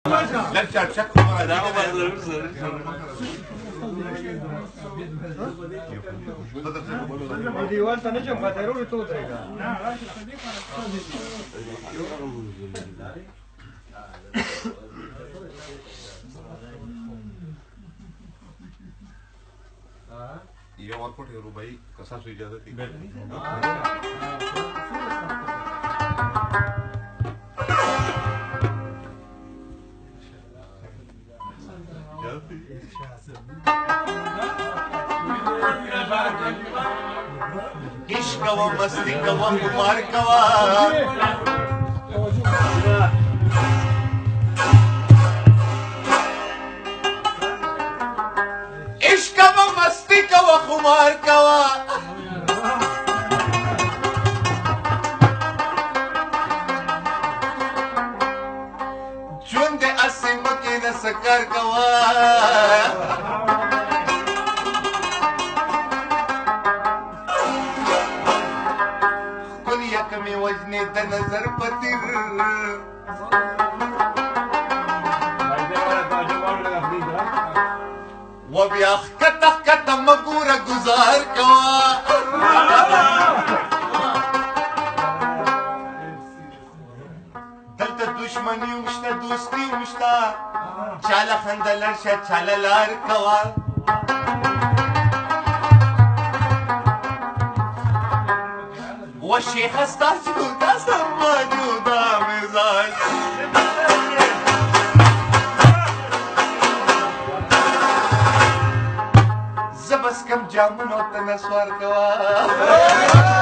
لك چرچک خبره دا مطلب سره دیوال ته نه چم خاطرونه تو درېګا ये और coat hero भाई कसा सुई इजाजत थी इश्क व मस्ती व कुमार कवा इश्क व मस्ती का व खुमार कवा चुंद असीम के न सकर कवा कुलिया कमी वजने द नजर पतिर وبيخكت مقورة گزار کوا دلتا دشمنی وشتا دوستی وشتا چالا خندلر شا چالا لار کوا و شیخ استا جودا سما جودا مزاج زبس کم جامنو تنسوار کوا